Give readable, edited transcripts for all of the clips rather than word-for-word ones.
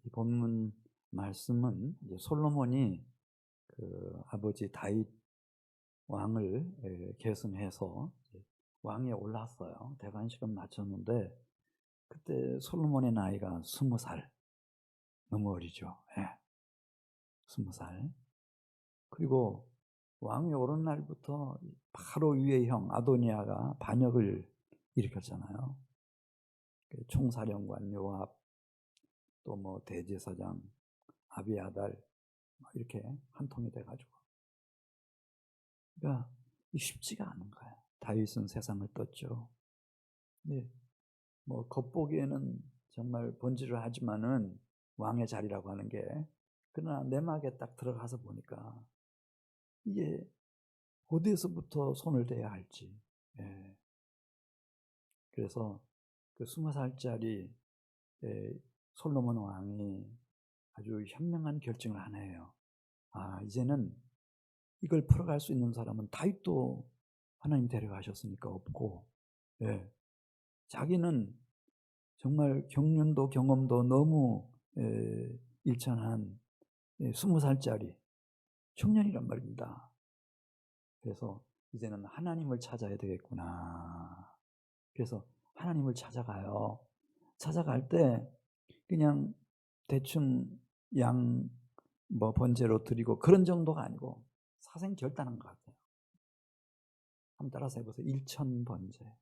이 본문 말씀은 이제 솔로몬이 그 아버지 다윗 왕을 계승해서 왕에 올랐어요. 대관식은 마쳤는데 그때 솔로몬의 나이가 20살, 너무 어리죠. 20살. 그리고 왕이 오른 날부터 바로 위의 형 아도니아가 반역을 일으켰잖아요. 총사령관 요압, 또 뭐 대제사장 아비아달 이렇게 한 통이 돼가지고, 그러니까 쉽지가 않은 거예요. 다윗은 세상을 떴죠. 네, 뭐 겉보기에는 정말 본질을 하지만은 왕의 자리라고 하는 게, 그러나 내막에 딱 들어가서 보니까 이게 어디에서부터 손을 대야 할지. 그래서 그 20살짜리 솔로몬 왕이 아주 현명한 결정을 하나 해요. 이제는 이걸 풀어갈 수 있는 사람은 다윗도 하나님 데려가셨으니까 없고, 자기는 정말 경륜도 경험도 너무 일천한 20살짜리 청년이란 말입니다. 그래서 이제는 하나님을 찾아야 되겠구나. 그래서 하나님을 찾아가요. 찾아갈 때 그냥 대충 양 뭐 번제로 드리고 그런 정도가 아니고 사생 결단한 것 같아요. 한번 따라서 해보세요. 1000번제.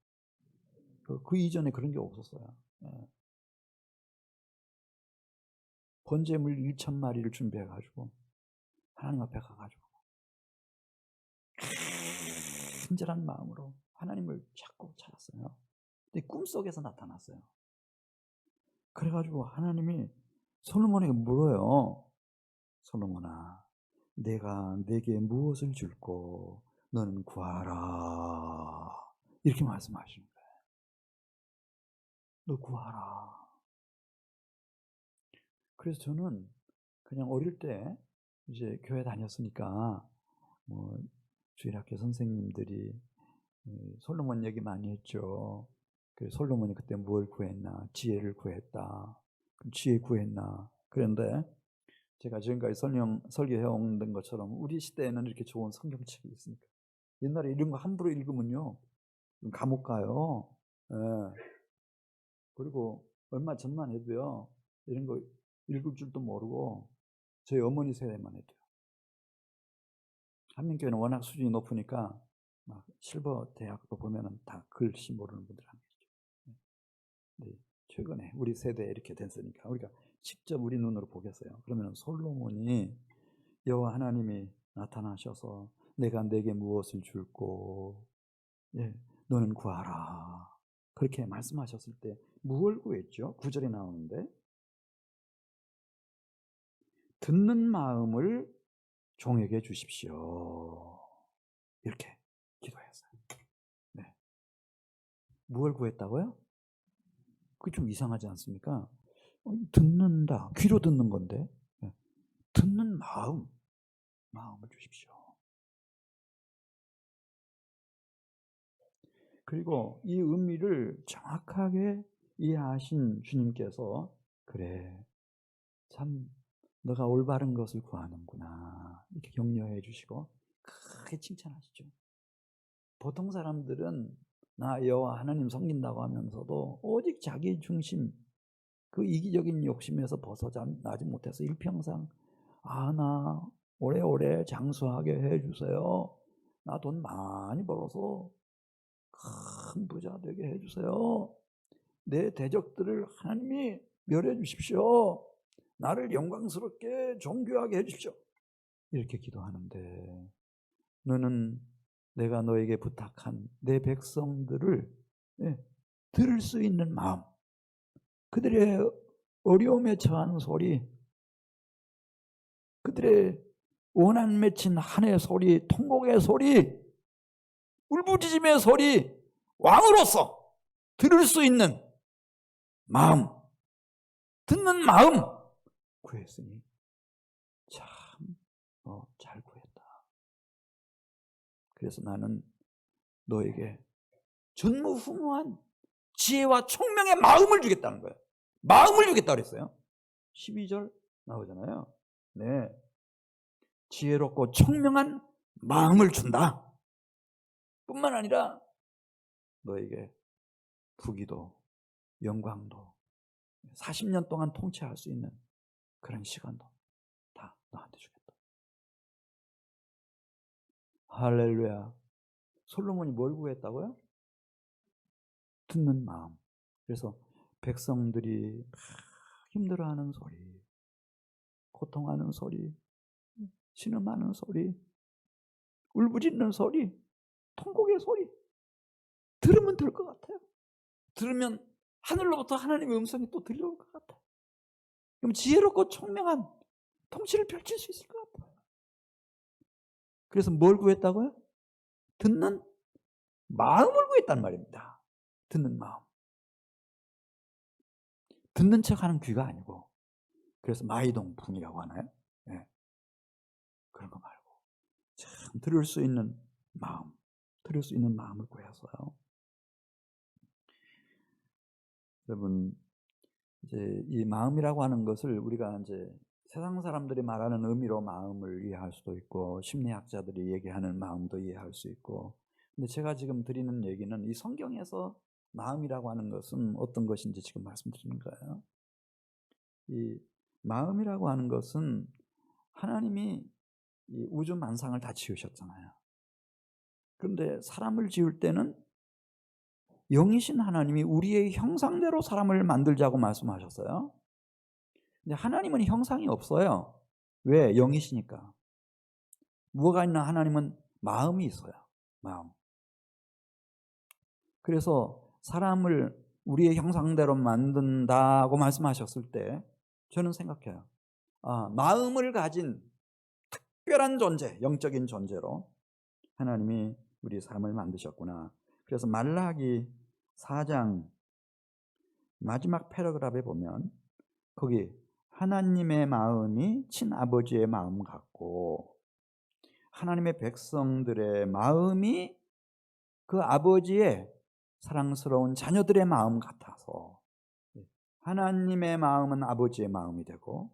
그 이전에 그런 게 없었어요. 번제물 1000마리를 준비해가지고 하나님 앞에 가가지고 친절한 마음으로 하나님을 찾고 찾았어요. 근데 꿈속에서 나타났어요. 그래가지고 하나님이 솔로몬에게 물어요. 솔로몬아, 내가 네게 무엇을 줄고 너는 구하라. 이렇게 말씀하시는 거예요. 너 구하라. 그래서 저는 그냥 어릴 때 이제 교회 다녔으니까 뭐 주일학교 선생님들이 솔로몬 얘기 많이 했죠. 그 솔로몬이 그때 뭘 구했나? 지혜를 구했다. 그럼 지혜 구했나? 그런데 제가 지금까지 설교해온 것처럼 우리 시대에는 이렇게 좋은 성경책이 있습니까? 옛날에 이런 거 함부로 읽으면요 감옥 가요. 그리고 얼마 전만 해도요 이런 거 읽을 줄도 모르고 저희 어머니 세대만 해도요. 한민교회는 워낙 수준이 높으니까 막 실버 대학도 보면은 다 글씨 모르는 분들 한 계시죠. 네, 최근에 우리 세대에 이렇게 됐으니까 우리가 직접 우리 눈으로 보겠어요. 그러면 솔로몬이 여호와 하나님이 나타나셔서 내가 네게 무엇을 줄고 너는 구하라 그렇게 말씀하셨을 때 무엇을 구했죠? 9절에 나오는데 듣는 마음을 종에게 주십시오. 이렇게 기도했어요. 네. 무엇을 구했다고요? 그게 좀 이상하지 않습니까? 듣는다. 귀로 듣는 건데. 듣는 마음을 주십시오. 그리고 이 의미를 정확하게 이해하신 주님께서 그래, 참 너가 올바른 것을 구하는구나 이렇게 격려해 주시고 크게 칭찬하시죠. 보통 사람들은 나 여호와 하나님 섬긴다고 하면서도 오직 자기 중심 그 이기적인 욕심에서 벗어나지 못해서 일평상 나 오래오래 장수하게 해주세요. 나 돈 많이 벌어서 큰 부자 되게 해주세요. 내 대적들을 하나님이 멸해 주십시오. 나를 영광스럽게 존귀하게 해주십시오. 이렇게 기도하는데 너는 내가 너에게 부탁한 내 백성들을 들을 수 있는 마음, 그들의 어려움에 처하는 소리, 그들의 원한 맺힌 한의 소리, 통곡의 소리, 울부짖음의 소리, 왕으로서 들을 수 있는 마음, 듣는 마음 구했으니 참 잘 구했다. 그래서 나는 너에게 전무후무한 지혜와 총명의 마음을 주겠다는 거예요. 마음을 주겠다 그랬어요. 12절 나오잖아요. 네. 지혜롭고 총명한 마음을 준다. 뿐만 아니라 너에게 부귀도 영광도 40년 동안 통치할 수 있는 그런 시간도 다 너한테 주겠다. 할렐루야. 솔로몬이 뭘 구했다고요? 듣는 마음. 그래서 백성들이 힘들어하는 소리, 고통하는 소리, 신음하는 소리, 울부짖는 소리, 통곡의 소리 들으면 될 것 같아요. 들으면 하늘로부터 하나님의 음성이 또 들려올 것 같아요. 그럼 지혜롭고 총명한 통치를 펼칠 수 있을 것 같아요. 그래서 뭘 구했다고요? 듣는 마음을 구했단 말입니다. 듣는 마음. 듣는 척하는 귀가 아니고, 그래서 마이동풍이라고 하나요? 네. 그런 거 말고 참 들을 수 있는 마음, 들을 수 있는 마음을 구해서요. 여러분, 이제 이 마음이라고 하는 것을 우리가 이제 세상 사람들이 말하는 의미로 마음을 이해할 수도 있고, 심리학자들이 얘기하는 마음도 이해할 수 있고, 근데 제가 지금 드리는 얘기는 이 성경에서 마음이라고 하는 것은 어떤 것인지 지금 말씀드리는 거예요. 이 마음이라고 하는 것은 하나님이 이 우주 만상을 다 지으셨잖아요. 그런데 사람을 지을 때는 영이신 하나님이 우리의 형상대로 사람을 만들자고 말씀하셨어요. 근데 하나님은 형상이 없어요. 왜? 영이시니까. 무엇가 있나 하나님은 마음이 있어요. 마음. 그래서 사람을 우리의 형상대로 만든다고 말씀하셨을 때 저는 생각해요. 마음을 가진 특별한 존재, 영적인 존재로 하나님이 우리 사람을 만드셨구나. 그래서 말라기 4장 마지막 패러그래프에 보면 거기 하나님의 마음이 친아버지의 마음 같고 하나님의 백성들의 마음이 그 아버지의 사랑스러운 자녀들의 마음 같아서 하나님의 마음은 아버지의 마음이 되고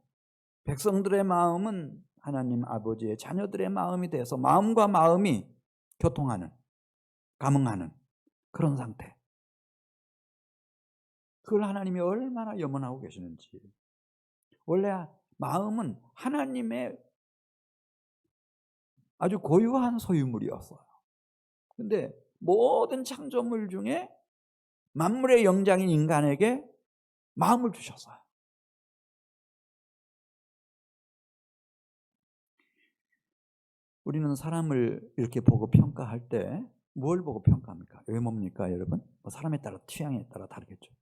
백성들의 마음은 하나님 아버지의 자녀들의 마음이 돼서 마음과 마음이 교통하는, 감응하는 그런 상태. 그걸 하나님이 얼마나 염원하고 계시는지. 원래 마음은 하나님의 아주 고유한 소유물이었어요. 근데 모든 창조물 중에 만물의 영장인 인간에게 마음을 주셨어요. 우리는 사람을 이렇게 보고 평가할 때 뭘 보고 평가합니까? 외모입니까, 여러분? 사람에 따라, 취향에 따라 다르겠죠.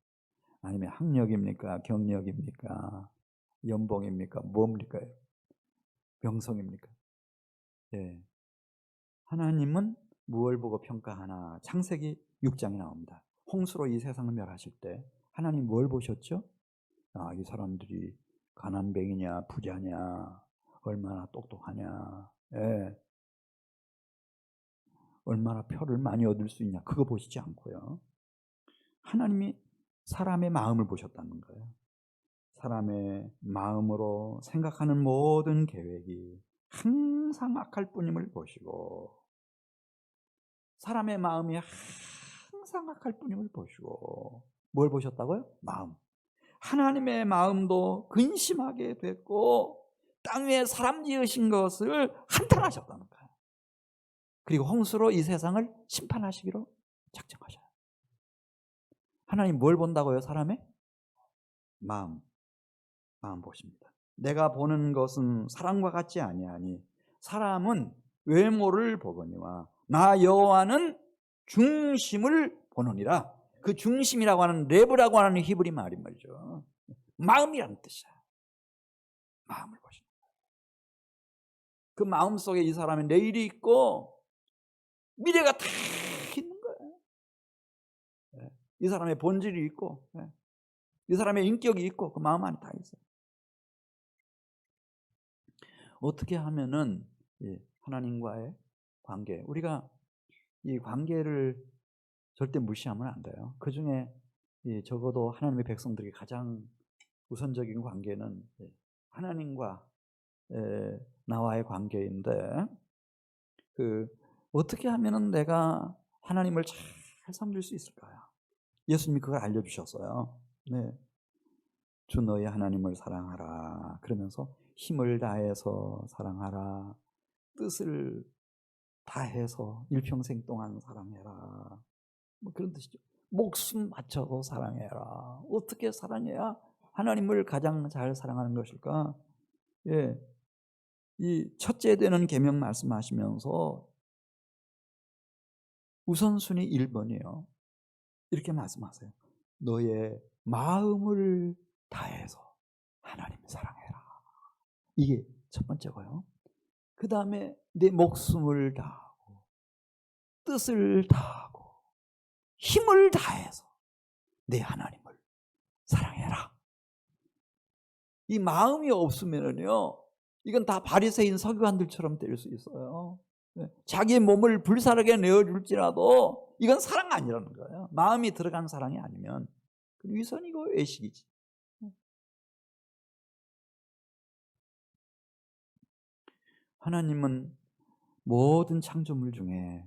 아니면 학력입니까? 경력입니까? 연봉입니까? 뭡니까? 명성입니까? 예. 하나님은 무엇을 보고 평가하나? 창세기 6장에 나옵니다. 홍수로 이 세상을 멸하실 때 하나님 뭘 보셨죠? 이 사람들이 가난뱅이냐 부자냐 얼마나 똑똑하냐, 예. 얼마나 표를 많이 얻을 수 있냐, 그거 보시지 않고요. 하나님이 사람의 마음을 보셨다는 거예요. 사람의 마음으로 생각하는 모든 계획이 항상 악할 뿐임을 보시고 사람의 마음이 항상 악할 뿐임을 보시고 뭘 보셨다고요? 마음. 하나님의 마음도 근심하게 됐고 땅 위에 사람 지으신 것을 한탄하셨다는 거예요. 그리고 홍수로 이 세상을 심판하시기로 작정하셔요. 하나님 뭘 본다고요? 사람의 마음 보십니다. 내가 보는 것은 사람과 같지 아니하니 사람은 외모를 보거니와 나 여호와는 중심을 보느니라. 그 중심이라고 하는 레브라고 하는 히브리 말이 말이죠. 마음이라는 뜻이야. 마음을 보시는 거예요. 그 마음 속에 이 사람의 내일이 있고 미래가 다 있는 거예요. 이 사람의 본질이 있고 이 사람의 인격이 있고 그 마음 안에 다 있어요. 어떻게 하면은 하나님과의 관계, 우리가 이 관계를 절대 무시하면 안 돼요. 그 중에 적어도 하나님의 백성들이 가장 우선적인 관계는 하나님과 나와의 관계인데, 어떻게 하면은 내가 하나님을 잘 섬길 수 있을까요? 예수님이 그걸 알려주셨어요. 네. 주 너의 하나님을 사랑하라. 그러면서 힘을 다해서 사랑하라. 뜻을 다해서 일평생 동안 사랑해라. 뭐 그런 뜻이죠. 목숨 바쳐서 사랑해라. 어떻게 사랑해야 하나님을 가장 잘 사랑하는 것일까? 예. 이 첫째 되는 계명 말씀하시면서 우선순위 1번이에요. 이렇게 말씀하세요. 너의 마음을 다해서 하나님 사랑해라. 이게 첫 번째고요. 그 다음에 내 목숨을 다하고 뜻을 다하고 힘을 다해서 내 하나님을 사랑해라. 이 마음이 없으면요, 이건 다 바리새인 서기관들처럼 될 수 있어요. 자기의 몸을 불사르게 내어줄지라도 이건 사랑 아니라는 거예요. 마음이 들어간 사랑이 아니면 위선이고 외식이지. 하나님은 모든 창조물 중에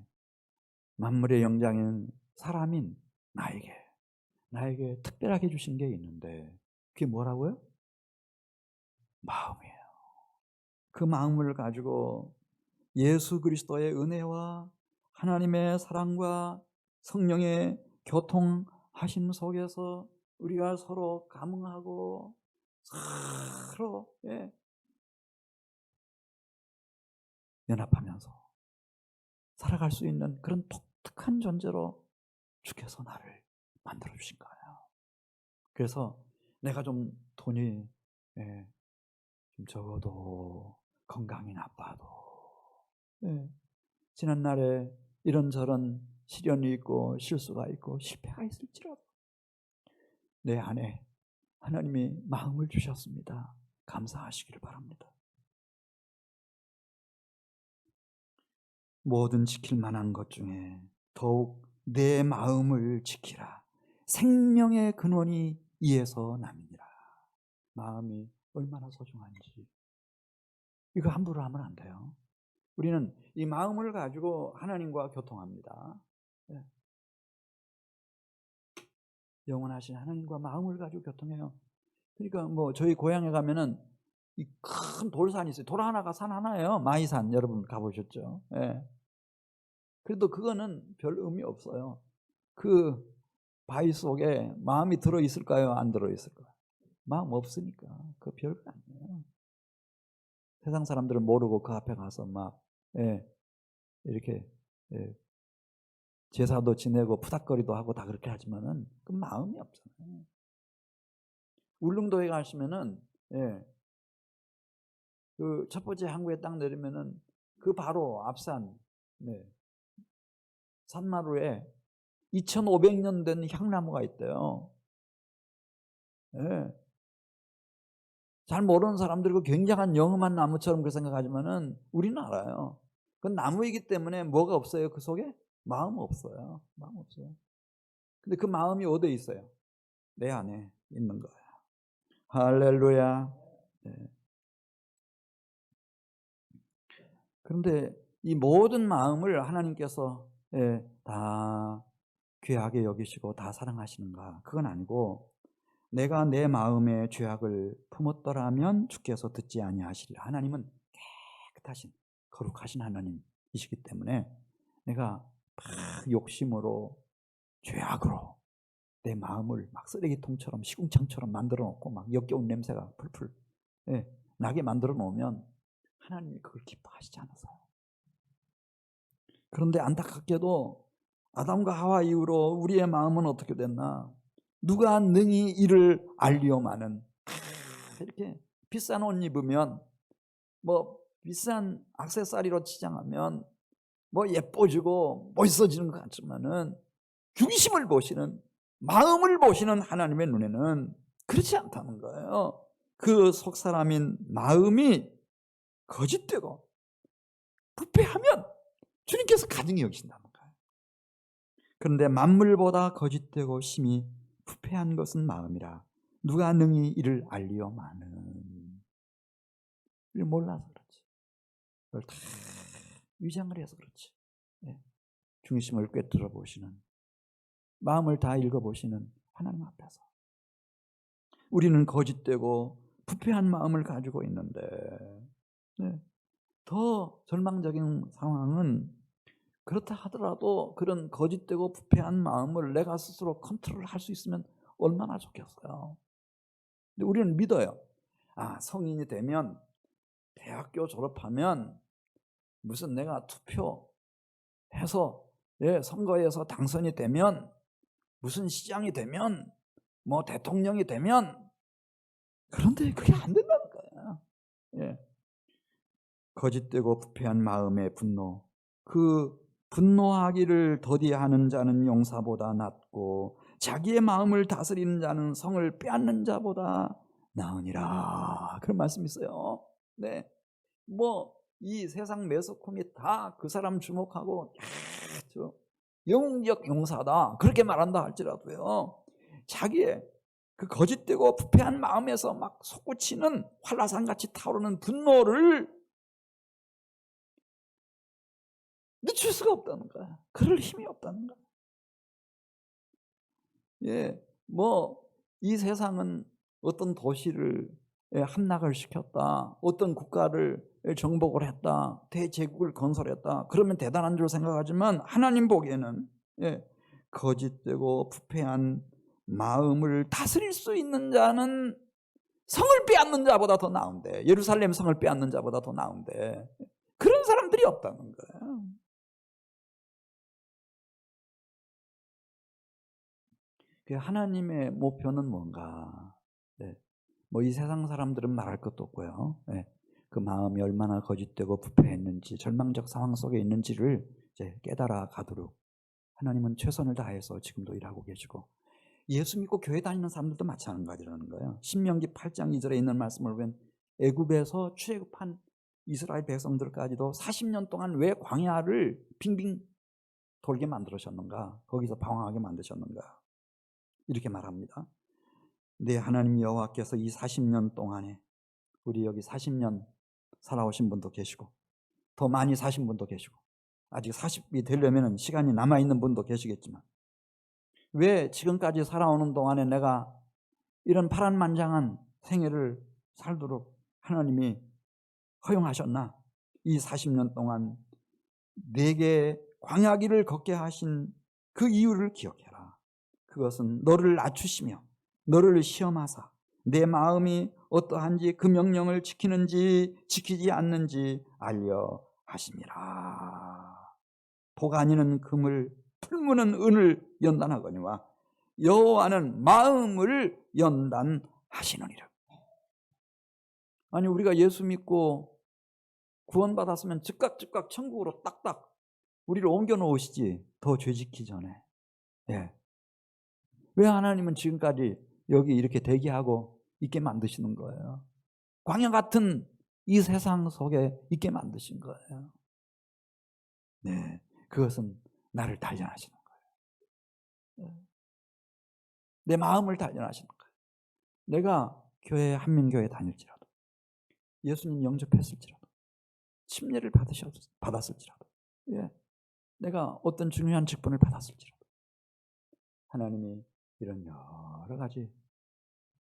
만물의 영장인 사람인 나에게 특별하게 주신 게 있는데, 그게 뭐라고요? 마음이에요. 그 마음을 가지고 예수 그리스도의 은혜와 하나님의 사랑과 성령의 교통하심 속에서 우리가 서로 감응하고 서로 연합하면서 살아갈 수 있는 그런 독특한 존재로 주께서 나를 만들어 주신 거예요. 그래서 내가 좀 돈이 좀 적어도, 건강이 나빠도, 지난날에 이런저런 시련이 있고 실수가 있고 실패가 있을지라도 내 안에 하나님이 마음을 주셨습니다. 감사하시기를 바랍니다. 모든 지킬 만한 것 중에 더욱 내 마음을 지키라. 생명의 근원이 이에서 남이니라. 마음이 얼마나 소중한지 이거 함부로 하면 안 돼요. 우리는 이 마음을 가지고 하나님과 교통합니다. 영원하신 하나님과 마음을 가지고 교통해요. 그러니까 뭐 저희 고향에 가면은 이 큰 돌산이 있어요. 돌 하나가 산 하나예요. 마이산, 여러분 가보셨죠? 그래도 그거는 별 의미 없어요. 그 바위 속에 마음이 들어 있을까요? 안 들어 있을까요? 마음 없으니까 그 별거 아니에요. 세상 사람들은 모르고 그 앞에 가서 막 이렇게 제사도 지내고 푸닥거리도 하고 다 그렇게 하지만은 그 마음이 없잖아요. 울릉도에 가시면은 그 첫 번째 항구에 딱 내리면은 그 바로 앞산 산마루에 2500년 된 향나무가 있대요. 잘 모르는 사람들이 그 굉장한 영험한 나무처럼 그렇게 생각하지만은 우리는 알아요. 그건 나무이기 때문에 뭐가 없어요? 그 속에? 마음 없어요. 마음 없어요. 근데 그 마음이 어디에 있어요? 내 안에 있는 거예요. 할렐루야. 그런데 이 모든 마음을 하나님께서 다 귀하게 여기시고 다 사랑하시는가? 그건 아니고, 내가 내 마음에 죄악을 품었더라면 주께서 듣지 아니하시리라. 하나님은 깨끗하신 거룩하신 하나님이시기 때문에 내가 막 욕심으로 죄악으로 내 마음을 막 쓰레기통처럼 시궁창처럼 만들어 놓고 막 역겨운 냄새가 풀풀 나게 만들어 놓으면 하나님이 그걸 기뻐하시지 않으세요. 그런데 안타깝게도 아담과 하와 이후로 우리의 마음은 어떻게 됐나? 누가 능히 이를 알리오마는, 이렇게 비싼 옷 입으면, 뭐 비싼 액세서리로 치장하면 뭐 예뻐지고 멋있어지는 것 같지만은 중심을 보시는, 마음을 보시는 하나님의 눈에는 그렇지 않다는 거예요. 그 속사람인 마음이 거짓되고 부패하면 주님께서 가증히 여기신다는 거예요. 그런데 만물보다 거짓되고 심히 부패한 것은 마음이라. 누가 능히 이를 알리오마는. 우리 몰라서 그렇지. 그걸 다 위장을 해서 그렇지. 예. 중심을 꿰뚫어 보시는, 마음을 다 읽어보시는 하나님 앞에서 우리는 거짓되고 부패한 마음을 가지고 있는데, 네. 더 절망적인 상황은 그렇다 하더라도 그런 거짓되고 부패한 마음을 내가 스스로 컨트롤할 수 있으면 얼마나 좋겠어요. 근데 우리는 믿어요. 성인이 되면, 대학교 졸업하면 무슨 내가 투표해서 선거에서 당선이 되면, 무슨 시장이 되면, 뭐 대통령이 되면, 그런데 그게 안 된다는 거예요. 예. 거짓되고 부패한 마음의 분노, 그 분노하기를 더디하는 자는 용사보다 낫고 자기의 마음을 다스리는 자는 성을 빼앗는 자보다 나으니라, 그런 말씀이 있어요. 네. 뭐 이 세상 매스컴이 다 그 사람 주목하고 저 영웅적 용사다 그렇게 말한다 할지라도요, 자기의 그 거짓되고 부패한 마음에서 막 솟구치는 활라산같이 타오르는 분노를 늦출 수가 없다는 거야. 그럴 힘이 없다는 거야. 예, 뭐 이 세상은 어떤 도시를 함락을 시켰다, 어떤 국가를 정복을 했다, 대제국을 건설했다, 그러면 대단한 줄 생각하지만 하나님 보기에는 거짓되고 부패한 마음을 다스릴 수 있는 자는 성을 빼앗는 자보다 더 나은데, 예루살렘 성을 빼앗는 자보다 더 나은데 그런 사람들이 없다는 거예요. 하나님의 목표는 뭔가? 뭐 이 세상 사람들은 말할 것도 없고요. 그 마음이 얼마나 거짓되고 부패했는지, 절망적 상황 속에 있는지를 이제 깨달아 가도록 하나님은 최선을 다해서 지금도 일하고 계시고, 예수 믿고 교회 다니는 사람들도 마찬가지라는 거예요. 신명기 8장 2절에 있는 말씀을 보면 애굽에서 출애굽한 이스라엘 백성들까지도 40년 동안 왜 광야를 빙빙 돌게 만들으셨는가, 거기서 방황하게 만드셨는가, 이렇게 말합니다. 네, 하나님 여호와께서 이 40년 동안에, 우리 여기 40년 살아오신 분도 계시고 더 많이 사신 분도 계시고 아직 40이 되려면 시간이 남아있는 분도 계시겠지만, 왜 지금까지 살아오는 동안에 내가 이런 파란만장한 생애를 살도록 하나님이 허용하셨나? 이 40년 동안 내게 광야길을 걷게 하신 그 이유를 기억해라. 그것은 너를 낮추시며 너를 시험하사 내 마음이 어떠한지 그 명령을 지키는지 지키지 않는지 알려 하심이라. 복 아니는 금을 풀무는 은을 연단하거니와 여호와는 마음을 연단하시느니라. 아니, 우리가 예수 믿고 구원받았으면 즉각 천국으로 딱딱 우리를 옮겨 놓으시지, 더 죄짓기 전에. 왜 하나님은 지금까지 여기 이렇게 대기하고 있게 만드시는 거예요? 광야 같은 이 세상 속에 있게 만드신 거예요. 그것은 나를 단련하시는 거예요. 내 마음을 단련하시는 거예요. 내가 교회 한민교회 다닐지라도, 예수님 영접했을지라도, 침례를 받았을지라도, 내가 어떤 중요한 직분을 받았을지라도, 하나님이 이런 여러 가지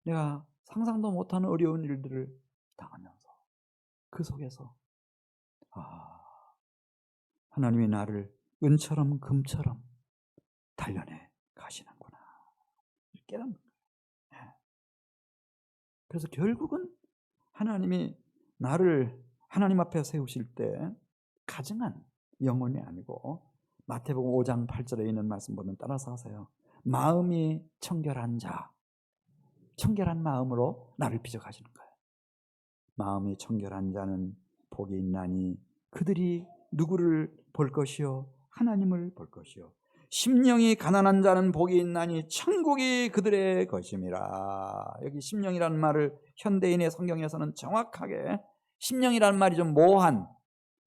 내가 상상도 못하는 어려운 일들을 당하면서 그 속에서 하나님이 나를 은처럼 금처럼 단련해 가시는구나, 깨닫는 거예요. 그래서 결국은 하나님이 나를 하나님 앞에 세우실 때 가증한 영혼이 아니고, 마태복음 5장 8절에 있는 말씀 보면 따라서 하세요. 마음이 청결한 자, 청결한 마음으로 나를 빚어가시는 거예요. 마음이 청결한 자는 복이 있나니 그들이 누구를 볼 것이요 하나님을 볼 것이요 심령이 가난한 자는 복이 있나니 천국이 그들의 것임이라. 여기 심령이라는 말을 현대인의 성경에서는 정확하게, 심령이라는 말이 좀 모호한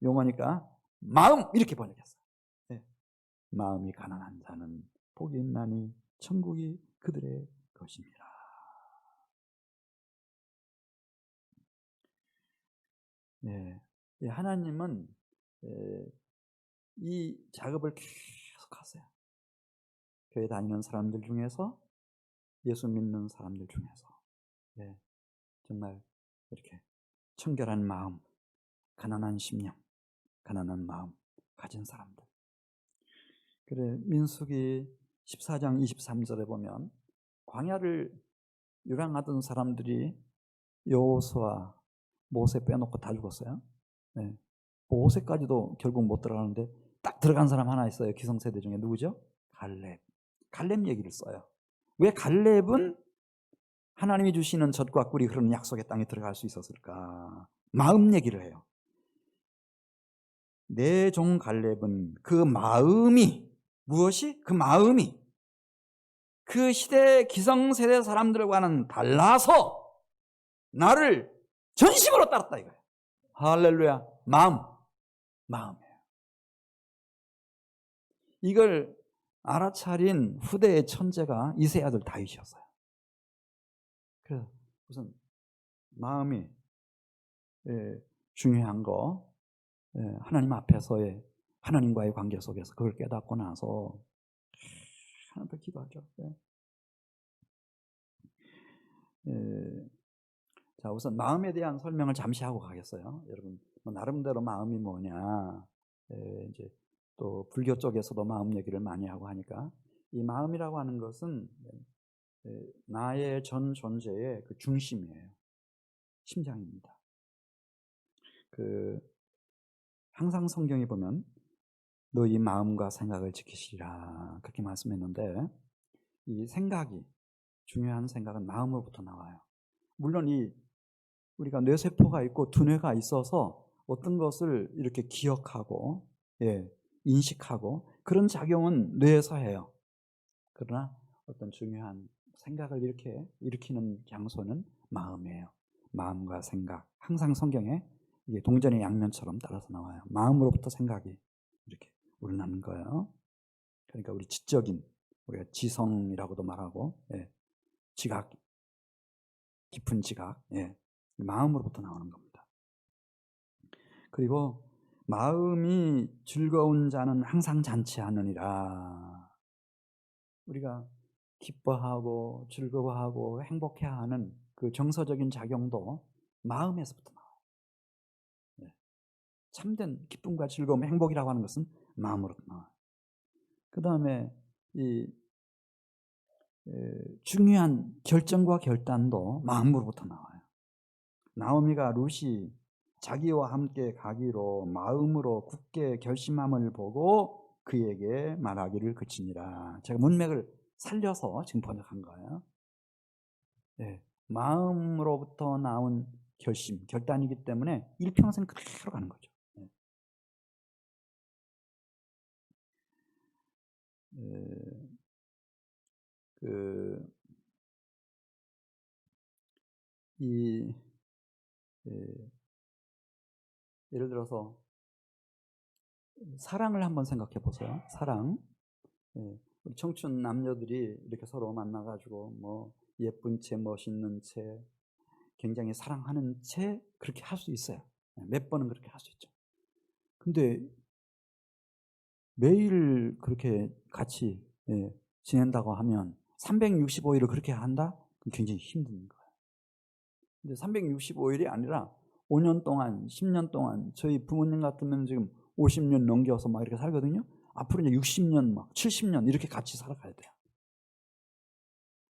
용어니까 마음 이렇게 번역했어요. 마음이 가난한 자는 복이 있나니 천국이 그들의 것입니다. 예. 예, 하나님은 예, 이 작업을 계속 하세요. 교회 다니는 사람들 중에서, 예수 믿는 사람들 중에서. 예, 정말 이렇게 청결한 마음, 가난한 심령, 가난한 마음 가진 사람들. 그래, 민수기 14장 23절에 보면 광야를 유랑하던 사람들이 여호수아, 모세 빼놓고 다 죽었어요. 네. 모세까지도 결국 못 들어가는데 딱 들어간 사람 하나 있어요. 기성세대 중에. 누구죠? 갈렙. 갈렙 얘기를 써요. 왜 갈렙은 하나님이 주시는 젖과 꿀이 흐르는 약속의 땅에 들어갈 수 있었을까? 마음 얘기를 해요. 내 종 갈렙은 그 마음이, 무엇이? 그 마음이 그 시대 기성세대 사람들과는 달라서 나를 전심으로 따랐다 이거예요. 할렐루야. 마음이에요. 이걸 알아차린 후대의 천재가 이세 아들 다윗이었어요. 그래서 우선 마음이 중요한 거, 하나님 앞에서의 하나님과의 관계 속에서 그걸 깨닫고 나서 하나님 앞에 기도하죠. 자, 우선 마음에 대한 설명을 잠시 하고 가겠어요. 여러분, 나름대로 마음이 뭐냐, 이제 또 불교 쪽에서도 마음 얘기를 많이 하고 하니까, 이 마음이라고 하는 것은 나의 전 존재의 그 중심이에요. 심장입니다. 항상 성경에 보면 너희 마음과 생각을 지키시라 그렇게 말씀했는데, 이 생각이, 중요한 생각은 마음으로부터 나와요. 물론 우리가 뇌세포가 있고 두뇌가 있어서 어떤 것을 이렇게 기억하고 인식하고 그런 작용은 뇌에서 해요. 그러나 어떤 중요한 생각을 일으키는 장소는 마음이에요. 마음과 생각. 항상 성경에 이게 동전의 양면처럼 따라서 나와요. 마음으로부터 생각이 이렇게 우러나는 거예요. 그러니까 우리 지적인, 우리가 지성이라고도 말하고, 지각, 깊은 지각, 마음으로부터 나오는 겁니다. 그리고 마음이 즐거운 자는 항상 잔치하느니라. 우리가 기뻐하고 즐거워하고 행복해하는 그 정서적인 작용도 마음에서부터 나와요. 참된 기쁨과 즐거움, 행복이라고 하는 것은 마음으로부터 나와요. 그 다음에 이 중요한 결정과 결단도 마음으로부터 나와요. 나오미가 룻이 자기와 함께 가기로 마음으로 굳게 결심함을 보고 그에게 말하기를 그치니라. 제가 문맥을 살려서 지금 번역한 거예요. 마음으로부터 나온 결심, 결단이기 때문에 일평생 그대로 가는 거죠. 예를 들어서 사랑을 한번 생각해 보세요. 사랑. 우리 청춘 남녀들이 이렇게 서로 만나가지고 뭐 예쁜 채, 멋있는 채, 굉장히 사랑하는 채 그렇게 할 수 있어요. 몇 번은 그렇게 할 수 있죠. 근데 매일 그렇게 같이 지낸다고 하면 365일을 그렇게 한다? 그럼 굉장히 힘든 거예요. 근데 365일이 아니라 5년 동안, 10년 동안, 저희 부모님 같으면 지금 50년 넘겨서 막 이렇게 살거든요. 앞으로 이제 60년, 막 70년 이렇게 같이 살아가야 돼요.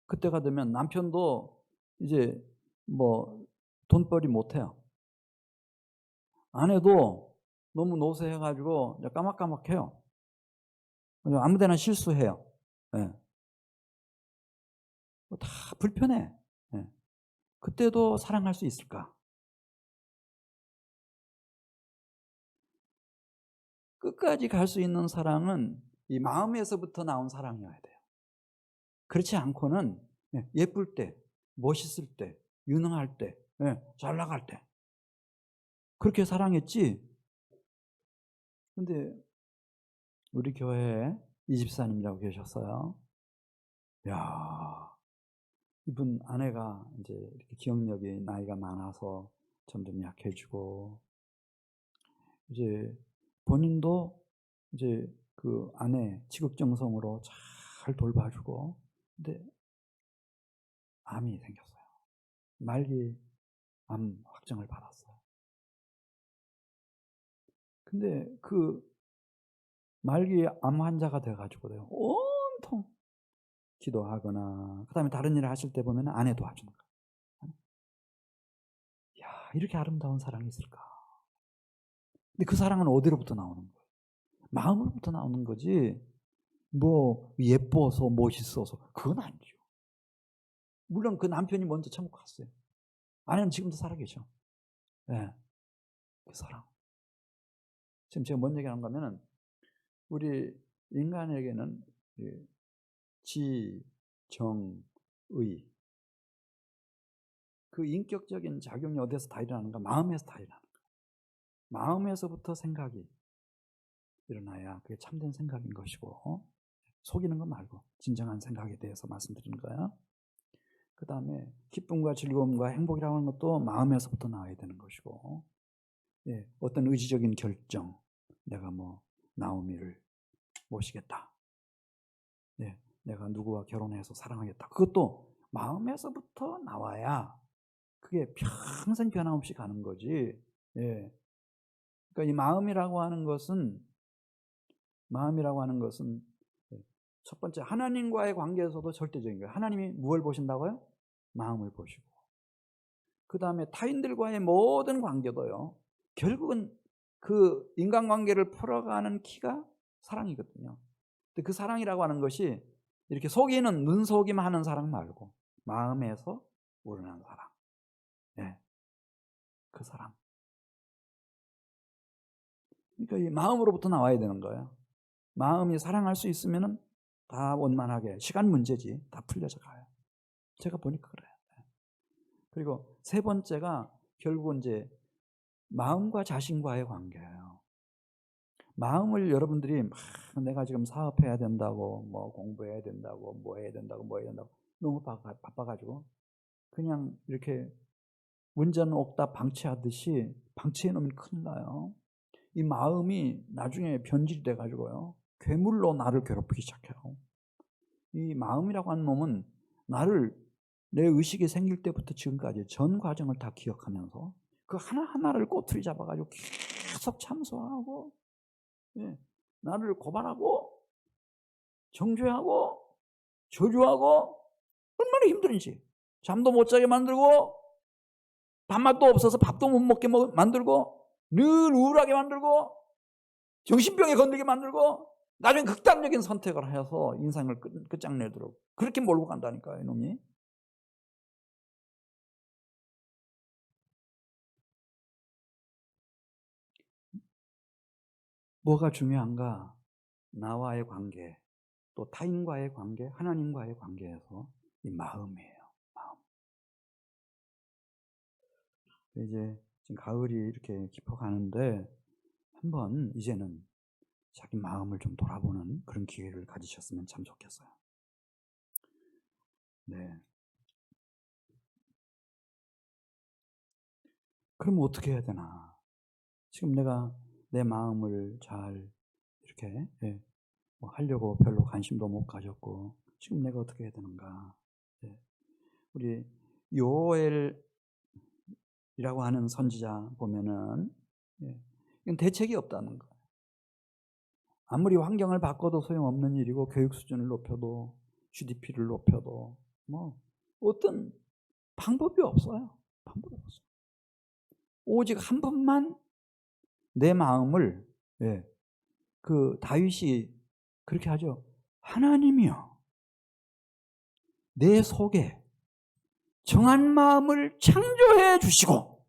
그때가 되면 남편도 이제 뭐 돈벌이 못해요. 아내도 너무 노쇠해가지고 까막까막해요. 아무데나 실수해요. 다 불편해. 그때도 사랑할 수 있을까? 끝까지 갈 수 있는 사랑은 이 마음에서부터 나온 사랑이어야 돼요. 그렇지 않고는 예쁠 때, 멋있을 때, 유능할 때, 잘 나갈 때 그렇게 사랑했지. 근데 우리 교회에 이 집사님이라고 계셨어요. 야, 이분 아내가 이제 이렇게 기억력이 나이가 많아서 점점 약해지고 이제 본인도 이제 그 아내 지극정성으로 잘 돌봐주고, 근데 암이 생겼어요. 말기 암 확정을 받았어요. 근데 그 말기 암 환자가 돼가지고 내가 온통 기도하거나, 그 다음에 다른 일을 하실 때 보면 아내 도와주는 거예요. 야, 이렇게 아름다운 사랑이 있을까? 근데 그 사랑은 어디로부터 나오는 거예요? 마음으로부터 나오는 거지, 뭐 예뻐서 멋있어서 그건 아니죠. 물론 그 남편이 먼저 천국 갔어요. 아내는 지금도 살아계셔. 네, 그 사랑. 지금 제가 뭔 얘기하는 거냐면, 우리 인간에게는 지, 정, 의, 그 인격적인 작용이 어디서 다 일어나는가? 마음에서 다 일어나는 거예요. 마음에서부터 생각이 일어나야 그게 참된 생각인 것이고, 속이는 거 말고 진정한 생각에 대해서 말씀드리는 거예요. 그 다음에 기쁨과 즐거움과 행복이라고 하는 것도 마음에서부터 나와야 되는 것이고, 어떤 의지적인 결정, 내가 뭐 나오미를 모시겠다, 내가 누구와 결혼해서 사랑하겠다, 그것도 마음에서부터 나와야 그게 평생 변함없이 가는 거지. 그러니까 이 마음이라고 하는 것은 첫 번째 하나님과의 관계에서도 절대적인 거예요. 하나님이 무엇을 보신다고요? 마음을 보시고, 그 다음에 타인들과의 모든 관계도요, 결국은 그 인간관계를 풀어가는 키가 사랑이거든요. 근데 그 사랑이라고 하는 것이 이렇게 속이는, 눈속임 하는 사랑 말고 마음에서 우러나는 사랑. 그 사랑. 그러니까 이 마음으로부터 나와야 되는 거예요. 마음이 사랑할 수 있으면은 다 원만하게, 시간 문제지, 다 풀려져 가요. 제가 보니까 그래요. 그리고 세 번째가 결국은 이제 마음과 자신과의 관계예요. 마음을 여러분들이 막 내가 지금 사업해야 된다고, 뭐 공부해야 된다고, 뭐 해야 된다고, 뭐 해야 된다고 너무 바빠가지고 그냥 이렇게 운전 옥답 방치하듯이 방치해 놓으면 큰일 나요. 이 마음이 나중에 변질이 돼가지고요, 괴물로 나를 괴롭히기 시작해요. 이 마음이라고 하는 놈은 나를, 내 의식이 생길 때부터 지금까지 전 과정을 다 기억하면서 그 하나하나를 꼬투리 잡아가지고 계속 참소하고, 나를 고발하고 정죄하고 저주하고, 얼마나 힘든지, 잠도 못 자게 만들고 밥맛도 없어서 밥도 못 먹게 만들고, 늘 우울하게 만들고, 정신병에 건들게 만들고, 나중에 극단적인 선택을 해서 인생을 끝장내도록 그렇게 몰고 간다니까요, 이놈이. 뭐가 중요한가? 나와의 관계, 또 타인과의 관계, 하나님과의 관계에서 이 마음이에요. 마음. 이제 지금 가을이 이렇게 깊어가는데 한번 이제는 자기 마음을 좀 돌아보는 그런 기회를 가지셨으면 참 좋겠어요. 네. 그럼 어떻게 해야 되나? 지금 내가 내 마음을 잘 이렇게 뭐 하려고 별로 관심도 못 가졌고, 지금 내가 어떻게 해야 되는가? 우리 요엘이라고 하는 선지자 보면은 이건 대책이 없다는 거예요. 아무리 환경을 바꿔도 소용없는 일이고, 교육 수준을 높여도, GDP를 높여도 뭐 어떤 방법이 없어요. 방법이 없어요. 오직 한 번만 내 마음을, 그 다윗이 그렇게 하죠. 하나님이여, 내 속에 정한 마음을 창조해 주시고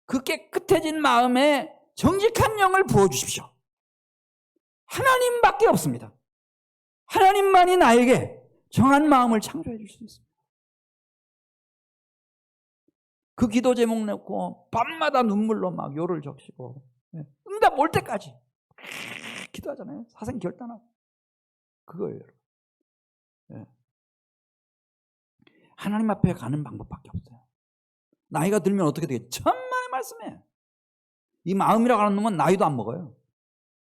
그 깨끗해진 마음에 정직한 영을 부어주십시오. 하나님밖에 없습니다. 하나님만이 나에게 정한 마음을 창조해 줄 수 있습니다. 그 기도 제목 놓고 밤마다 눈물로 막 요를 적시고 응답 올 때까지 기도하잖아요. 사생 결단하고. 그거예요. 하나님 앞에 가는 방법밖에 없어요. 나이가 들면 어떻게 되겠죠? 천만의 말씀이에요. 이 마음이라고 하는 놈은 나이도 안 먹어요.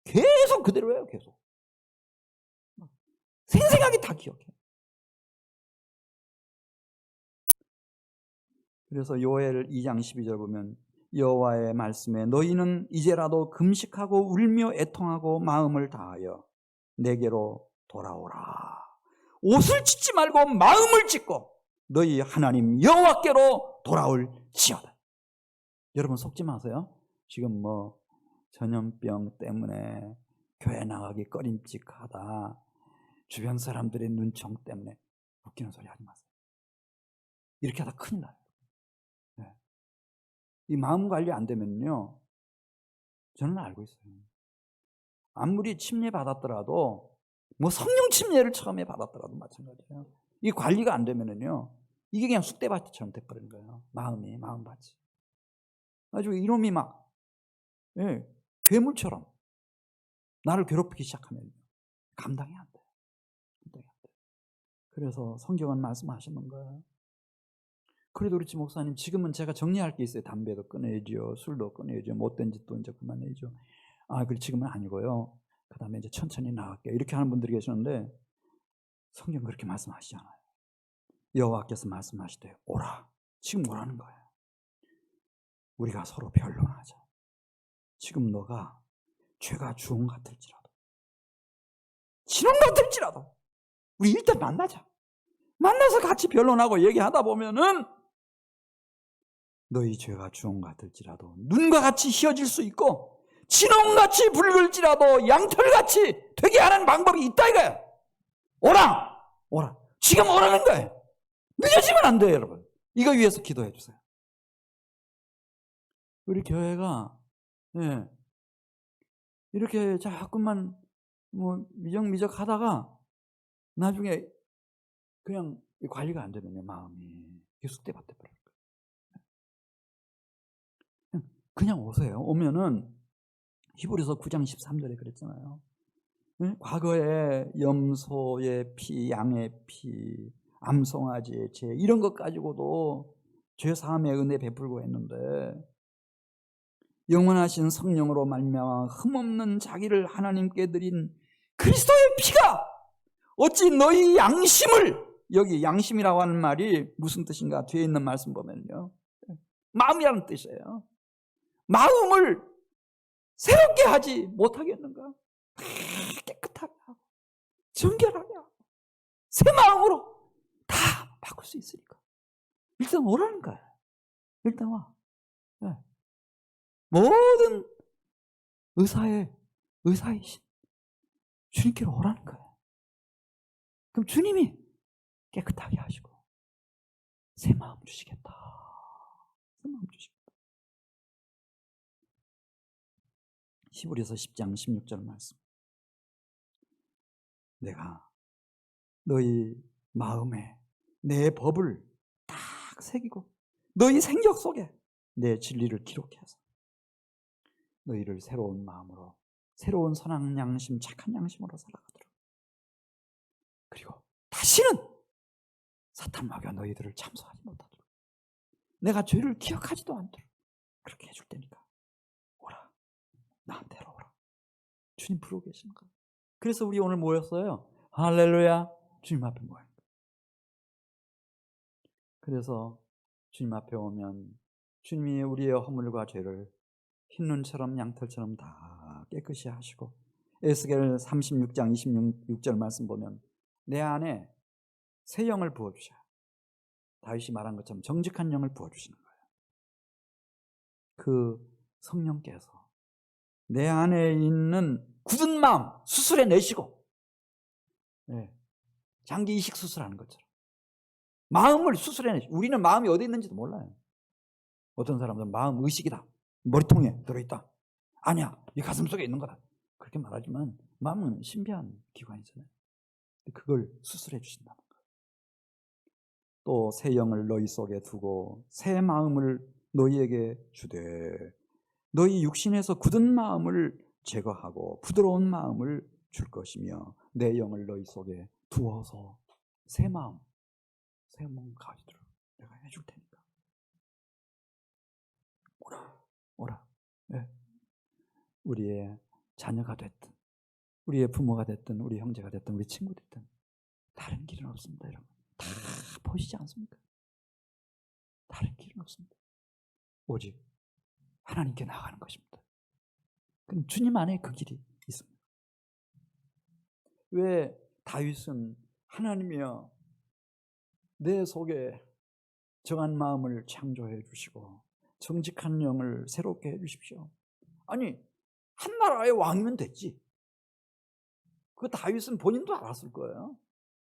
계속 그대로예요. 계속 생생하게 다 기억해. 그래서 요엘 2장 12절 보면 여호와의 말씀에 너희는 이제라도 금식하고 울며 애통하고 마음을 다하여 내게로 돌아오라. 옷을 찢지 말고 마음을 찢고 너희 하나님 여호와께로 돌아올지어다. 여러분 속지 마세요. 지금 뭐 전염병 때문에 교회 나가기 꺼림칙하다, 주변 사람들의 눈총 때문에 웃기는 소리 하지 마세요. 이렇게 하다 큰일 나요. 네. 이 마음 관리 안 되면요, 저는 알고 있어요. 아무리 침례 받았더라도, 뭐 성령 침례를 처음에 받았더라도 마찬가지예요. 이 관리가 안 되면은요, 이게 그냥 쑥대밭처럼 돼버리는 거예요. 마음밭이. 아주 이놈이 막, 예, 괴물처럼 나를 괴롭히기 시작하면 감당이 안 돼요. 감당이 안 돼요. 그래서 성경은 말씀하시는 거예요. 그래도 그렇지 목사님, 지금은 제가 정리할 게 있어요. 담배도 끊어야죠, 술도 끊어야죠, 못된 짓도 이제 그만해야죠. 그래 지금은 아니고요. 그 다음에 이제 천천히 나갈게요. 이렇게 하는 분들이 계시는데 성경 그렇게 말씀하시잖아요. 여호와께서 말씀하시되 오라. 지금 오라는 거예요. 우리가 서로 변론하자. 지금 너가 죄가 주홍 같을지라도, 진홍 같을지라도 우리 일단 만나자. 만나서 같이 변론하고 얘기하다 보면은 너희 죄가 주홍 같을지라도 눈과 같이 희어질 수 있고 진홍같이 붉을지라도 양털같이 되게 하는 방법이 있다 이거예요. 오라. 지금 오라는 거예요. 늦어지면 안 돼요, 여러분. 이거 위해서 기도해 주세요. 우리 교회가 이렇게 자꾸만 뭐 미적미적 하다가 나중에 그냥 관리가 안 되면요, 마음이 쑥대밭 돼버려요. 그냥 오세요. 오면은 히브리서 9장 13절에 그랬잖아요. 과거에 염소의 피, 양의 피, 암송아지의 죄 이런 것 가지고도 죄사함의 은혜 베풀고 했는데 영원하신 성령으로 말미암아 흠없는 자기를 하나님께 드린 그리스도의 피가 어찌 너희 양심을, 여기 양심이라고 하는 말이 무슨 뜻인가 뒤에 있는 말씀 보면요, 마음이라는 뜻이에요. 마음을 새롭게 하지 못하겠는가? 깨끗하게 하고 정결하게 하고 새 마음으로 다 바꿀 수 있으니까 일단 오라는 거야. 일단 와. 모든 의사이신 주님께로 오라는 거야. 그럼 주님이 깨끗하게 하시고 새 마음 주시겠다. 새 마음 주시겠다. 히브리서 10장 16절 말씀. 내가 너희 마음에 내 법을 딱 새기고 너희 생각 속에 내 진리를 기록해서 너희를 새로운 마음으로, 새로운 선한 양심, 착한 양심으로 살아가도록, 그리고 다시는 사탄 마귀가 너희들을 참소하지 못하도록, 내가 죄를 기억하지도 않도록 그렇게 해줄 테니까 오라. 나한테로 오라. 주님 부르고 계시는 거예요. 그래서 우리 오늘 모였어요. 할렐루야. 주님 앞에 모여요. 그래서 주님 앞에 오면 주님이 우리의 허물과 죄를 흰눈처럼 양털처럼 다 깨끗이 하시고, 에스겔 36장 26절 말씀 보면 내 안에 새 영을 부어주셔요. 다윗이 말한 것처럼 정직한 영을 부어주시는 거예요. 그 성령께서 내 안에 있는 굳은 마음 수술해 내시고, 장기 이식 수술하는 것처럼 마음을 수술해 내시고, 우리는 마음이 어디 있는지도 몰라요. 어떤 사람들은 마음 의식이다, 머리통에 들어있다, 아니야 이 가슴 속에 있는 거다 그렇게 말하지만 마음은 신비한 기관이잖아요. 그걸 수술해 주신다는 거예요. 또 새 영을 너희 속에 두고 새 마음을 너희에게 주되 너희 육신에서 굳은 마음을 제거하고 부드러운 마음을 줄 것이며 내 영을 너희 속에 두어서 새 마음 가지도록 내가 해줄 테니까 오라. 네. 우리의 자녀가 됐든 우리의 부모가 됐든 우리 형제가 됐든 우리 친구 됐든 다른 길은 없습니다. 여러분 다 보시지 않습니까? 다른 길은 없습니다. 오직 하나님께 나아가는 것입니다. 그럼 주님 안에 그 길이 있습니다. 왜 다윗은 하나님이여 내 속에 정한 마음을 창조해 주시고 정직한 영을 새롭게 해 주십시오. 아니 한 나라의 왕이면 됐지. 그 다윗은 본인도 알았을 거예요.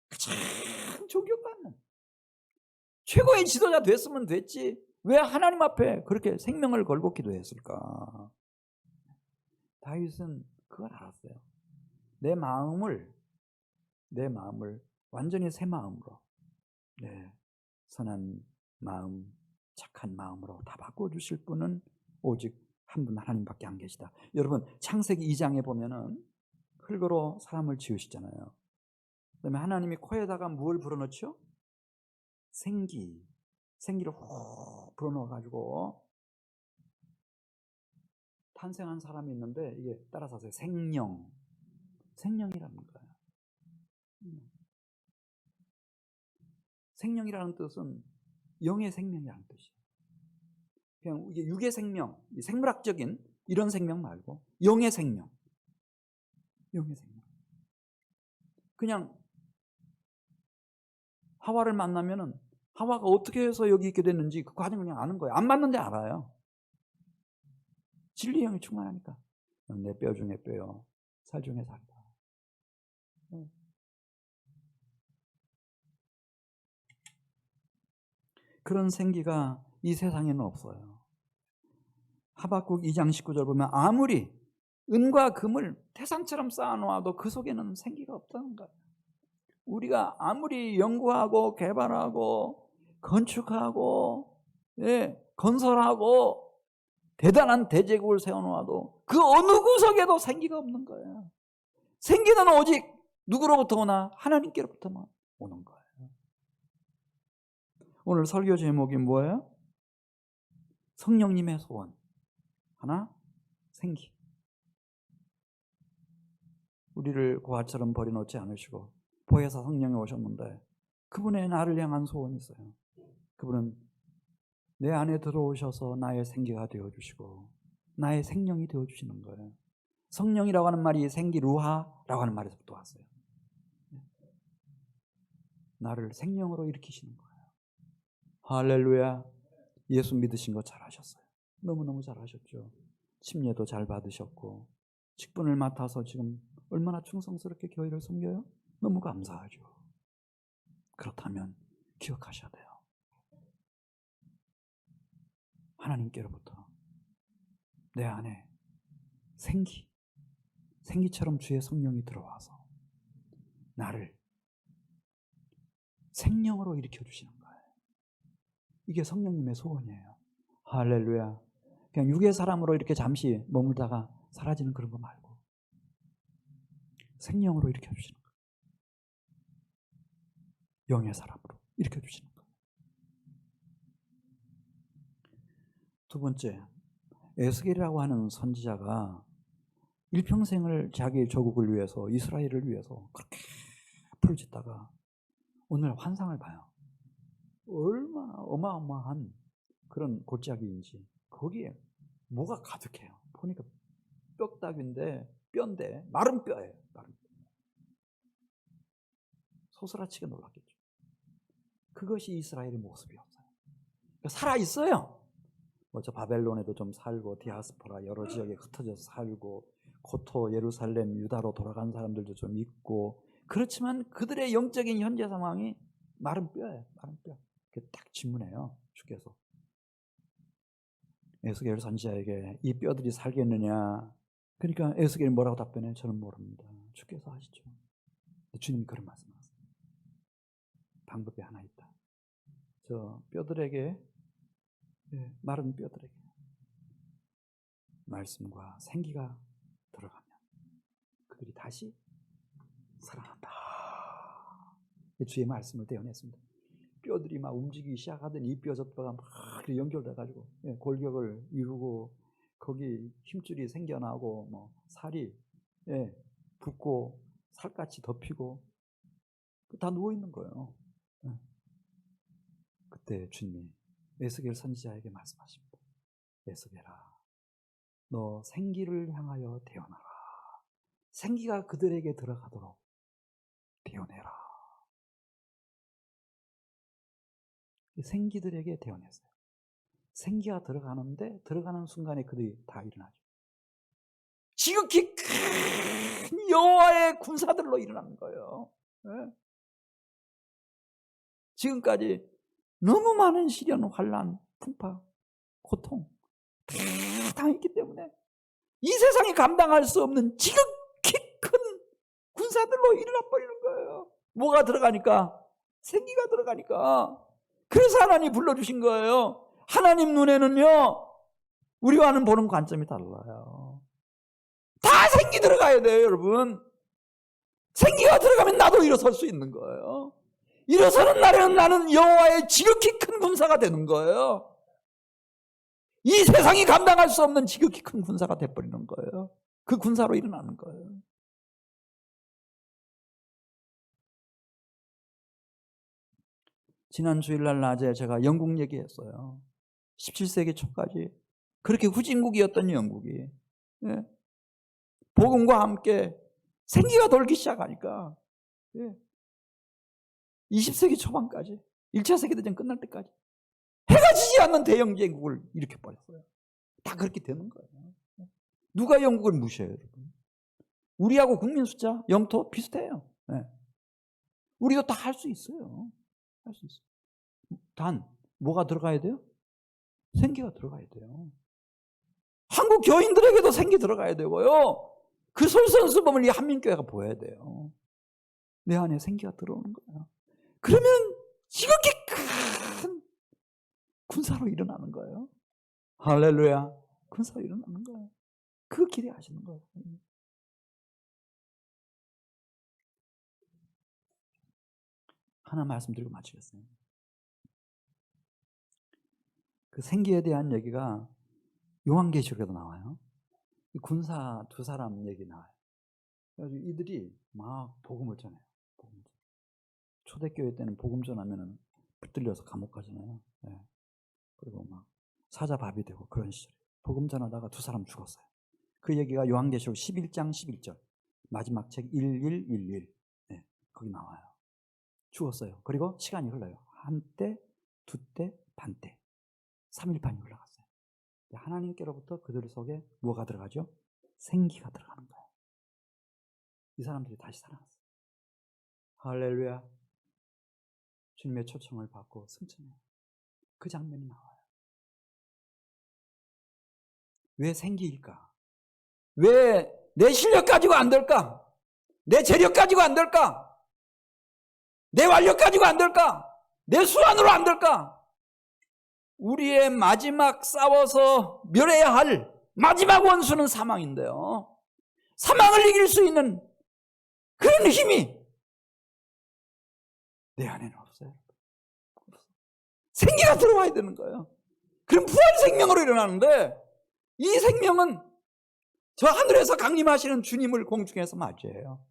가장 존경받는 최고의 지도자 됐으면 됐지. 왜 하나님 앞에 그렇게 생명을 걸고 기도했을까? 다윗은 그걸 알았어요. 내 마음을 완전히 새 마음으로, 선한 마음, 착한 마음으로 다 바꿔주실 분은 오직 한 분 하나님밖에 안 계시다. 여러분 창세기 2장에 보면은 흙으로 사람을 지으시잖아요. 그다음에 하나님이 코에다가 뭘 불어넣죠? 생기를 훅 불어넣어가지고 탄생한 사람이 있는데 이게 따라서 하세요. 생명이라는 거예요. 생명이라는 뜻은 영의 생명이라는 뜻이에요. 그냥 이게 육의 생명, 생물학적인 이런 생명 말고 영의 생명. 그냥 하와를 만나면은 하와가 어떻게 해서 여기 있게 됐는지 그 과정을 그냥 아는 거예요. 안 맞는데 알아요. 진리의 영이 충만하니까. 내 뼈 중에 뼈요, 살 중에 살이다. 그런 생기가 이 세상에는 없어요. 하박국 2장 19절 보면 아무리 은과 금을 태산처럼 쌓아놓아도 그 속에는 생기가 없다는 거예요. 우리가 아무리 연구하고 개발하고 건축하고 건설하고 대단한 대제국을 세워놓아도 그 어느 구석에도 생기가 없는 거예요. 생기는 오직 누구로부터 오나? 하나님께로부터만 오는 거예요. 오늘 설교 제목이 뭐예요? 성령님의 소원. 하나, 생기. 우리를 고아처럼 버려놓지 않으시고 보혜사 성령이 오셨는데 그분의 나를 향한 소원이 있어요. 그분은 내 안에 들어오셔서 나의 생기가 되어주시고 나의 생명이 되어주시는 거예요. 성령이라고 하는 말이 생기 루하라고 하는 말에서부터 왔어요. 나를 생명으로 일으키시는 거예요. 할렐루야. 예수 믿으신 거 잘하셨어요. 너무너무 잘하셨죠. 침례도 잘 받으셨고 직분을 맡아서 지금 얼마나 충성스럽게 교회를 섬겨요? 너무 감사하죠. 그렇다면 기억하셔야 돼요. 하나님께로부터 내 안에 생기처럼 주의 성령이 들어와서 나를 생명으로 일으켜주시는 거예요. 이게 성령님의 소원이에요. 할렐루야. 그냥 육의 사람으로 이렇게 잠시 머물다가 사라지는 그런 거 말고 생명으로 일으켜주시는 거예요. 영의 사람으로 일으켜주시는 거예요. 두 번째, 에스겔이라고 하는 선지자가 일평생을 자기 조국을 위해서 이스라엘을 위해서 그렇게 풀을 짓다가 오늘 환상을 봐요. 얼마나 어마어마한 그런 골짜기인지 거기에 뭐가 가득해요. 보니까 뼈다귀인데 뼈인데 마른 뼈예요. 마른 뼈. 소스라치게 놀랐겠죠. 그것이 이스라엘의 모습이었어요. 그러니까 살아있어요. 저 바벨론에도 좀 살고 디아스포라 여러 지역에 흩어져서 살고 고토 예루살렘 유다로 돌아간 사람들도 좀 있고 그렇지만 그들의 영적인 현재 상황이 마른 뼈예요. 마른 뼈. 딱 질문해요. 주께서 에스겔 선지자에게 이 뼈들이 살겠느냐. 그러니까 에스겔이 뭐라고 답변해? 저는 모릅니다. 주께서 하시죠. 주님이 그런 말씀하세요. 방법이 하나 있다. 저 뼈들에게 마른 뼈들에게 말씀과 생기가 들어가면 그들이 다시 살아난다. 주의 말씀을 대언했습니다. 뼈들이 막 움직이기 시작하더니 이 뼈 저 뼈가 막 연결돼가지고 골격을 이루고 거기 힘줄이 생겨나고 뭐 살이 붓고 살갗이 덮이고 다 누워 있는 거예요. 그때 주님이 에스겔 선지자에게 말씀하십니다. 에스겔아, 너 생기를 향하여 대언하라. 생기가 그들에게 들어가도록 대언해라. 생기들에게 대언했어요. 생기가 들어가는데 들어가는 순간에 그들이 다 일어나죠. 지극히 큰 여호와의 군사들로 일어나는 거예요. 지금까지 너무 많은 시련, 환난, 풍파, 고통 다 당했기 때문에 이 세상이 감당할 수 없는 지극히 큰 군사들로 일어나 버리는 거예요. 뭐가 들어가니까? 생기가 들어가니까. 그래서 하나님이 불러주신 거예요. 하나님 눈에는요, 우리와는 보는 관점이 달라요. 다 생기 들어가야 돼요, 여러분. 생기가 들어가면 나도 일어설 수 있는 거예요. 일어서는 날에는 나는 여호와의 지극히 큰 군사가 되는 거예요. 이 세상이 감당할 수 없는 지극히 큰 군사가 돼버리는 거예요. 그 군사로 일어나는 거예요. 지난 주일날 낮에 제가 영국 얘기했어요. 17세기 초까지 그렇게 후진국이었던 영국이 복음과 함께 생기가 돌기 시작하니까 20세기 초반까지 1차 세계대전 끝날 때까지 해가 지지 않는 대영 제국을 일으켜버렸어요. 다 그렇게 되는 거예요. 누가 영국을 무시해요, 여러분? 우리하고 국민 숫자, 영토 비슷해요. 우리도 다 할 수 있어요. 할 수 있어요. 단 뭐가 들어가야 돼요? 생기가 들어가야 돼요. 한국 교인들에게도 생기 들어가야 되고요. 그 솔선수범을 이 한민교회가 보여야 돼요. 내 안에 생기가 들어오는 거예요. 그러면 지극히 큰 군사로 일어나는 거예요. 할렐루야. 군사로 일어나는 거예요. 그 기대하시는 거예요. 하나 말씀드리고 마치겠어요. 그 생기에 대한 얘기가 요한계시록에도 나와요. 군사 두 사람 얘기 나와요. 그래서 이들이 막 복음을 전해요. 초대교회 때는 복음 전하면 붙들려서 감옥 가잖아요. 그리고 막 사자밥이 되고 그런 시절에 복음 전하다가 두 사람 죽었어요. 그 얘기가 요한계시록 11장 11절 마지막 책 1111 거기 나와요. 죽었어요. 그리고 시간이 흘러요. 한때, 두때, 반때 3일판이 흘러갔어요. 하나님께로부터 그들 속에 뭐가 들어가죠? 생기가 들어가는 거예요. 이 사람들이 다시 살아났어요. 할렐루야. 주님의 초청을 받고 승천해요. 그 장면이 나와요. 왜 생기일까? 왜 내 실력 가지고 안 될까? 내 재력 가지고 안 될까? 내 완력 가지고 안 될까? 내 수완으로 안 될까? 우리의 마지막 싸워서 멸해야 할 마지막 원수는 사망인데요. 사망을 이길 수 있는 그런 힘이 내 안에는 없어요. 생기가 들어와야 되는 거예요. 그럼 부활 생명으로 일어나는데 이 생명은 저 하늘에서 강림하시는 주님을 공중에서 맞이해요.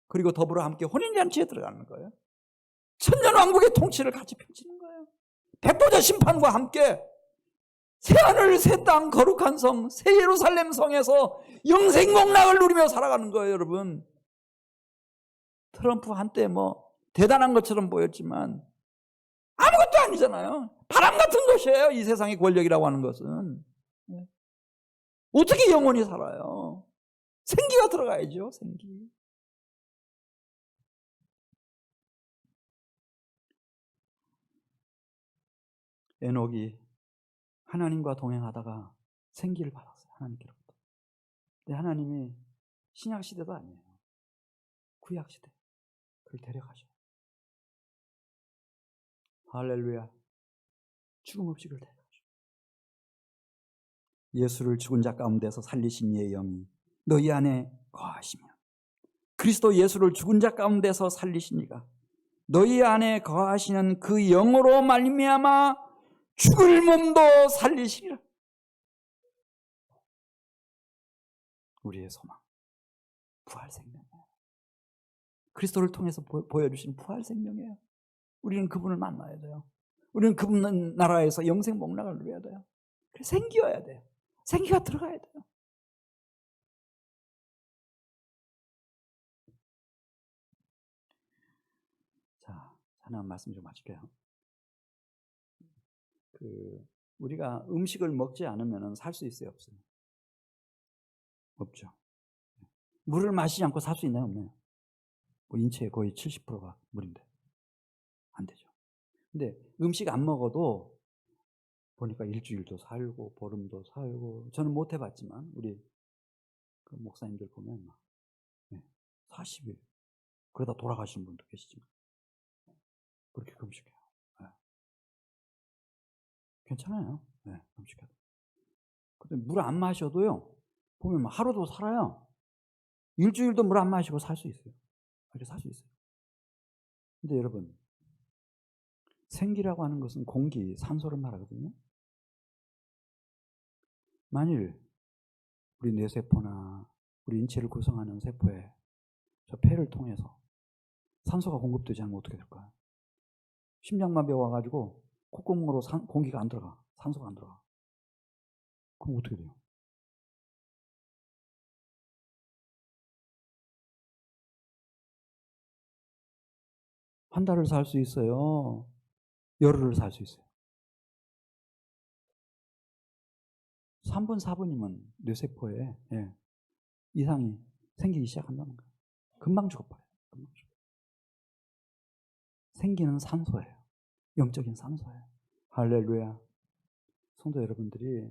그리고 더불어 함께 혼인잔치에 들어가는 거예요. 천년왕국의 통치를 같이 펼치는 거예요. 백보자 심판과 함께 새하늘 새 땅 거룩한 성 새 예루살렘 성에서 영생복락을 누리며 살아가는 거예요. 여러분, 트럼프 한때 뭐 대단한 것처럼 보였지만 아무것도 아니잖아요. 바람 같은 것이에요. 이 세상의 권력이라고 하는 것은. 어떻게 영원히 살아요? 생기가 들어가야죠. 생기. 에녹이 하나님과 동행하다가 생기를 받았어요. 하나님께로부터. 근데 하나님이 신약 시대도 아니에요. 구약 시대. 그를 데려가셔. 할렐루야. 죽음 없이 그를 데려가셔. 예수를 죽은 자 가운데서 살리신 이의 영이 너희 안에 거하시면, 그리스도 예수를 죽은 자 가운데서 살리신 이가 너희 안에 거하시는 그 영으로 말미암아 죽을 몸도 살리시리라. 우리의 소망, 부활 생명이에요. 그리스도를 통해서 보여주신 부활 생명이에요. 우리는 그분을 만나야 돼요. 우리는 그분 나라에서 영생 복락을 누려야 돼요. 생기어야 돼요. 생기가 들어가야 돼요. 자, 하나만 말씀 좀 하실게요. 우리가 음식을 먹지 않으면 살 수 있어요, 없어요? 없죠. 물을 마시지 않고 살 수 있나요, 없나요? 우리 인체의 거의 70%가 물인데 안 되죠. 근데 음식 안 먹어도 보니까 일주일도 살고 보름도 살고, 저는 못 해봤지만 우리 그 목사님들 보면 막 40일 그러다 돌아가시는 분도 계시지만 그렇게 금식해요. 네. 괜찮아요. 네, 금식해도. 근데 물 안 마셔도요, 보면 막 하루도 살아요. 일주일도 물 안 마시고 살 수 있어요. 이렇게 살 수 있어요. 근데 여러분, 생기라고 하는 것은 공기, 산소를 말하거든요. 만일 우리 뇌세포나 우리 인체를 구성하는 세포에 저 폐를 통해서 산소가 공급되지 않으면 어떻게 될까요? 심장마비가 와가지고 콧구멍으로 공기가 안 들어가, 산소가 안 들어가. 그럼 어떻게 돼요? 한 달을 살 수 있어요. 열흘을 살 수 있어요. 3분, 4분이면 뇌세포에 이상이 생기기 시작한다는 거예요. 금방 죽어버려요. 금방 죽어요. 생기는 산소예요. 영적인 산소예요. 할렐루야. 성도 여러분들이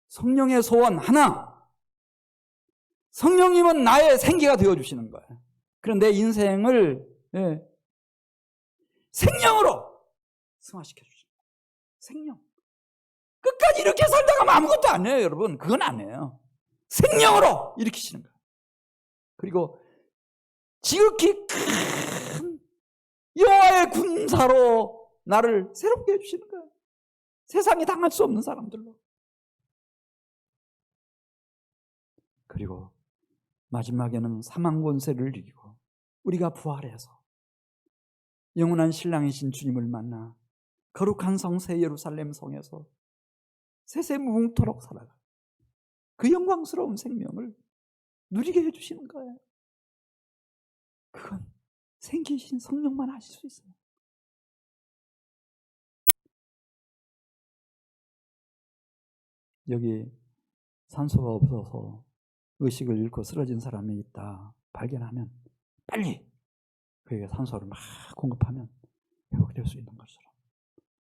성령의 소원 하나, 성령님은 나의 생기가 되어주시는 거예요. 그럼 내 인생을 생명으로 승화시켜 주시는 거예요. 생명. 끝까지 이렇게 살다가 아무것도 안 해요, 여러분. 그건 아니에요. 생명으로 일으키시는 거예요. 그리고 지극히 큰 여호와의 군사로 나를 새롭게 해주시는 거예요. 세상에 당할 수 없는 사람들로. 그리고 마지막에는 사망 권세를 이기고 우리가 부활해서 영원한 신랑이신 주님을 만나 거룩한 성 새 예루살렘 성에서 세세무궁토록 살아가 그 영광스러운 생명을 누리게 해주시는 거예요. 그건 생기신 성령만 하실 수 있어요. 여기 산소가 없어서 의식을 잃고 쓰러진 사람이 있다 발견하면 빨리 그에게 산소를 막 공급하면 회복될 수 있는 것처럼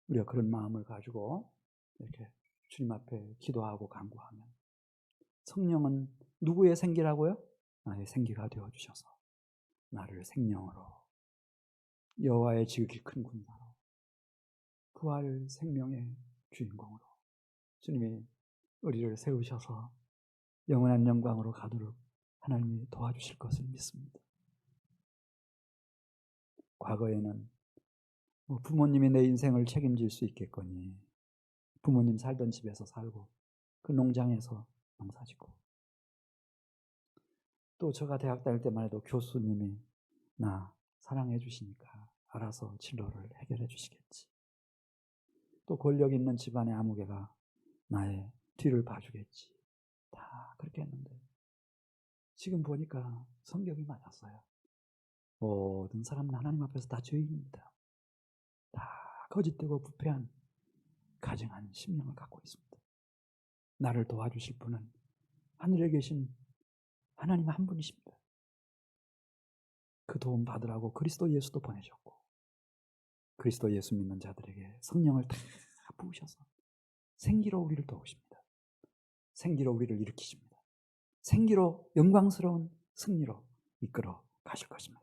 우리가 그런 마음을 가지고 이렇게 주님 앞에 기도하고 간구하면 성령은 누구의 생기라고요? 나의 생기가 되어주셔서 나를 생명으로 여호와의 지극히 큰 군사로 부활 생명의 주인공으로 주님이 우리를 세우셔서 영원한 영광으로 가도록 하나님이 도와주실 것을 믿습니다. 과거에는 부모님이 내 인생을 책임질 수 있겠거니 부모님 살던 집에서 살고 그 농장에서 농사짓고 또 제가 대학 다닐 때만 해도 교수님이 나 사랑해 주시니까 알아서 진로를 해결해 주시겠지. 또 권력 있는 집안의 아무개가 나의 뒤를 봐주겠지. 다 그렇게 했는데 지금 보니까 성경이 맞았어요. 모든 사람은 하나님 앞에서 다 죄인입니다. 다 거짓되고 부패한 가증한 심령을 갖고 있습니다. 나를 도와주실 분은 하늘에 계신 하나님 한 분이십니다. 그 도움 받으라고 그리스도 예수도 보내셨고 그리스도 예수 믿는 자들에게 성령을 다 부으셔서 생기로 우리를 도우십니다. 생기로 우리를 일으키십니다. 생기로 영광스러운 승리로 이끌어 가실 것입니다.